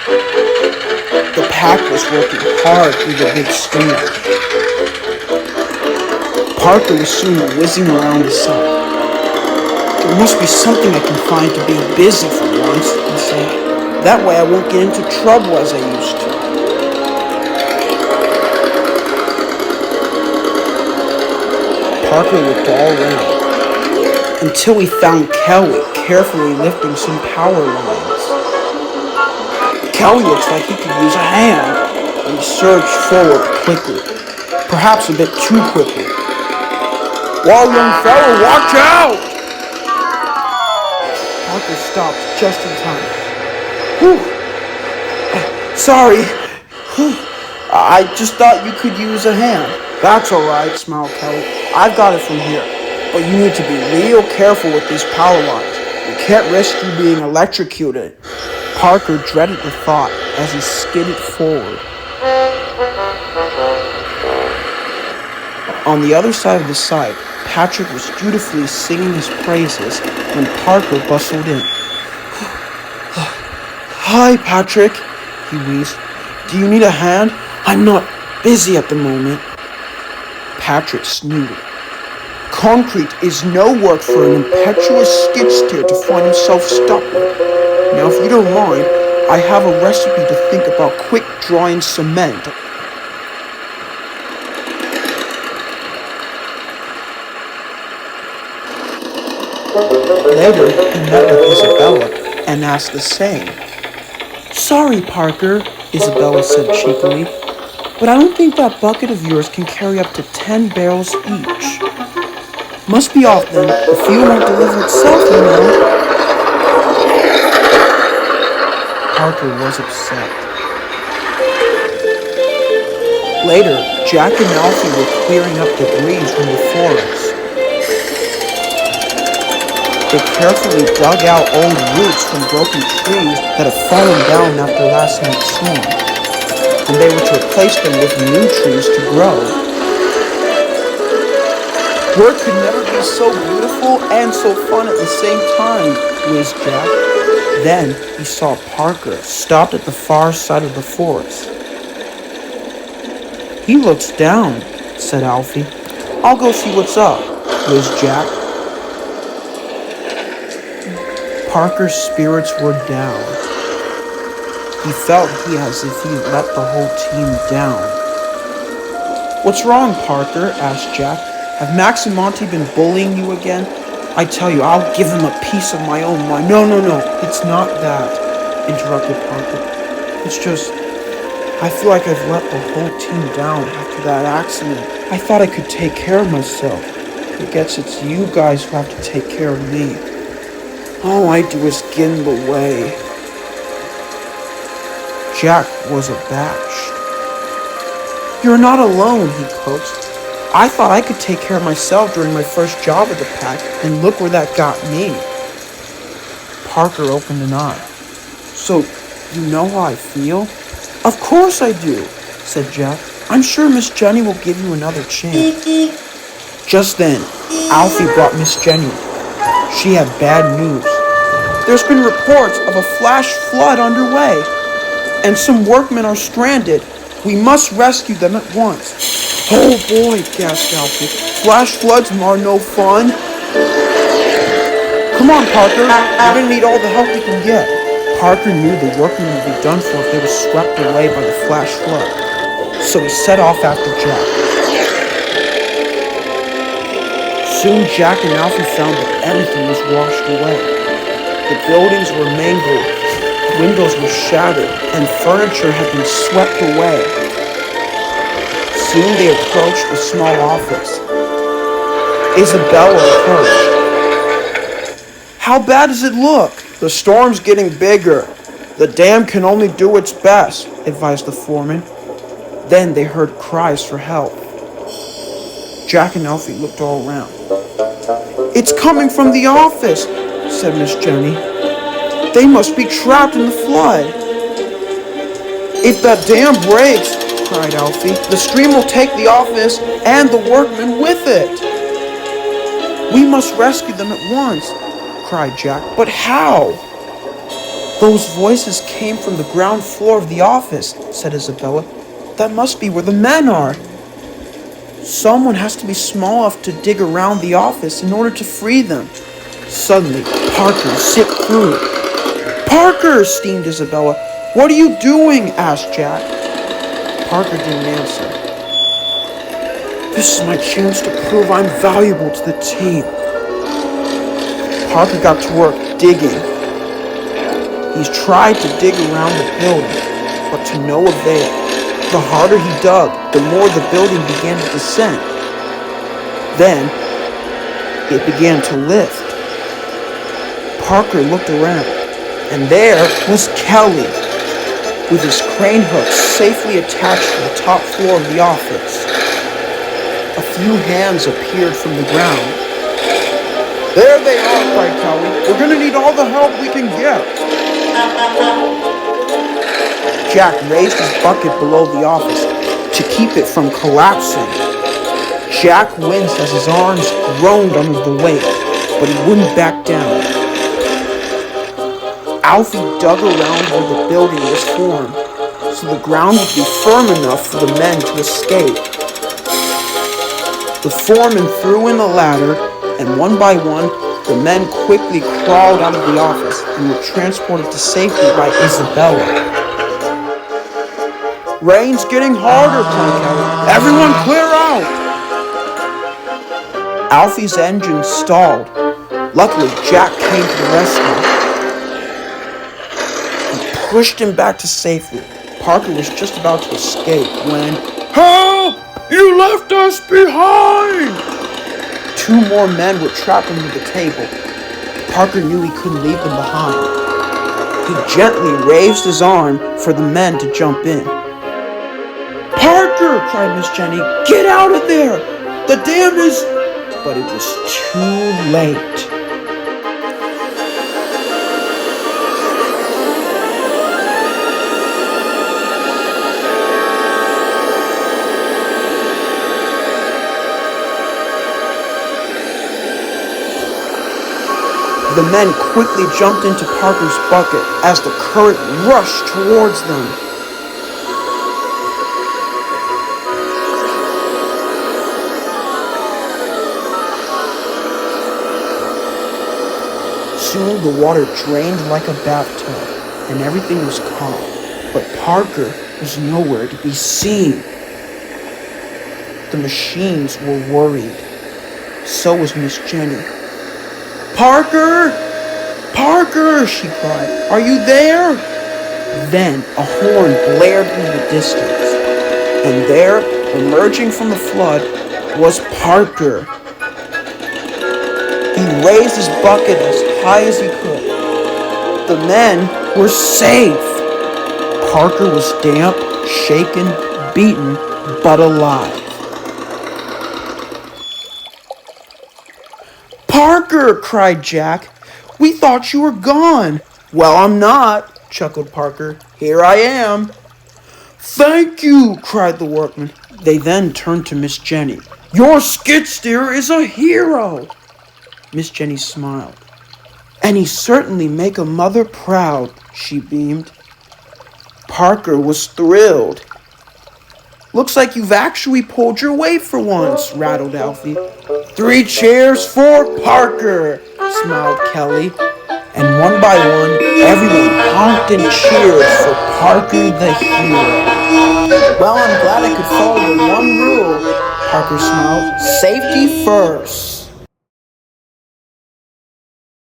The pack was working hard through the big storm. Parker was soon whizzing around the side. There must be something I can find to be busy for once, he said. That way I won't get into trouble as I used to. Parker looked all around until he found Kelly carefully lifting some power lines. Kelly looks like he could use a hand, and he surged forward quickly, perhaps a bit too quickly. "Whoa, young fella, watch out!" Parker stopped just in time. "Whew. Sorry. Whew. I just thought you could use a hand." "That's all right," smiled Kelly. "I've got it from here. But you need to be real careful with these power lines. You can't risk you being electrocuted." Parker dreaded the thought as he skidded forward. On the other side of the site, Patrick was dutifully singing his praises when Parker bustled in. "Hi, Patrick," he wheezed. "Do you need a hand? I'm not busy at the moment." Patrick snooted. Concrete is no work for an impetuous skid steer to find himself stuck with. Now, if you don't mind, I have a recipe to think about quick-drying cement. Later, he met with Isabella and asked the same. "Sorry, Parker," Isabella said cheekily, "but I don't think that bucket of yours can carry up to 10 barrels each. Must be off then. The fuel won't deliver itself, you know." Parker was upset. Later, Jack and Alfie were clearing up debris from the forest. They carefully dug out old roots from broken trees that had fallen down after last night's storm, and they were to replace them with new trees to grow. "Work could never be so beautiful and so fun at the same time," whizzed Jack. Then he saw Parker stopped at the far side of the forest. "He looks down," said Alfie. "I'll go see what's up," whizzed Jack. Parker's spirits were down. He felt as if he let the whole team down. "What's wrong, Parker?" asked Jack. "Have Max and Monty been bullying you again? I tell you, I'll give them a piece of my own mind." No, it's not that," interrupted Parker. "It's just, I feel like I've let the whole team down after that accident. I thought I could take care of myself. I guess it's you guys who have to take care of me. All I do is get in the way." Jack was abashed. "You're not alone," he coaxed. "I thought I could take care of myself during my first job at the pack, and look where that got me." Parker opened an eye. "So, you know how I feel?" "Of course I do," said Jack. "I'm sure Miss Jenny will give you another chance." Just then, Alfie brought Miss Jenny. She had bad news. "There's been reports of a flash flood underway, and some workmen are stranded. We must rescue them at once." "Oh boy," gasped Alfie. "Flash floods are no fun." "Come on, Parker. We're going to need all the help we can get." Parker knew the workmen would be done for if they were swept away by the flash flood, so he set off after Jack. Soon Jack and Alfie found that everything was washed away. The buildings were mangled, windows were shattered, and furniture had been swept away. Soon they approached a small office. Isabella approached. "How bad does it look?" "The storm's getting bigger. The dam can only do its best," advised the foreman. Then they heard cries for help. Jack and Alfie looked all around. "It's coming from the office," said Miss Jenny. "They must be trapped in the flood." "If that dam breaks," cried Alfie, "the stream will take the office and the workmen with it." "We must rescue them at once," cried Jack. "But how?" Those voices came from the ground floor of the office, said Isabella. That must be where the men are. Someone has to be small enough to dig around the office in order to free them. Suddenly, Parker zipped through. Parker, steamed Isabella. What are you doing? Asked Jack. Parker didn't answer. This is my chance to prove I'm valuable to the team. Parker got to work digging. He's tried to dig around the building, but to no avail. The harder he dug, the more the building began to descend. Then, it began to lift. Parker looked around, and there was Kelly, with his crane hook safely attached to the top floor of the office. A few hands appeared from the ground. There they are, cried Kelly. We're going to need all the help we can get. Jack raised his bucket below the office to keep it from collapsing. Jack winced as his arms groaned under the weight, but he wouldn't back down. Alfie dug around where the building was formed, so the ground would be firm enough for the men to escape. The foreman threw in a ladder, and one by one, the men quickly crawled out of the office and were transported to safety by Isabella. Rain's getting harder, cried Kelly. Everyone clear out! Alfie's engine stalled. Luckily, Jack came to the rescue. He pushed him back to safety. Parker was just about to escape when... Help! You left us behind! Two more men were trapped under the table. Parker knew he couldn't leave them behind. He gently raised his arm for the men to jump in. Parker, cried Miss Jenny, get out of there! The dam is... But it was too late. The men quickly jumped into Parker's bucket as the current rushed towards them. Soon the water drained like a bathtub, and everything was calm. But Parker was nowhere to be seen. The machines were worried. So was Miss Jenny. Parker! Parker! She cried. Are you there? Then a horn blared in the distance, and there, emerging from the flood, was Parker. He raised his bucket as high as he could. The men were safe. Parker was damp, shaken, beaten, but alive. Parker, cried Jack. We thought you were gone. Well, I'm not, chuckled Parker. Here I am. Thank you, cried the workmen. They then turned to Miss Jenny. Your skid steer is a hero. Miss Jenny smiled. And he certainly make a mother proud, she beamed. Parker was thrilled. Looks like you've actually pulled your weight for once, rattled Alfie. 3 cheers for Parker, smiled Kelly. And one by one, everyone honked and cheered for Parker the hero. Well, I'm glad I could follow the one rule, Parker smiled. Safety first.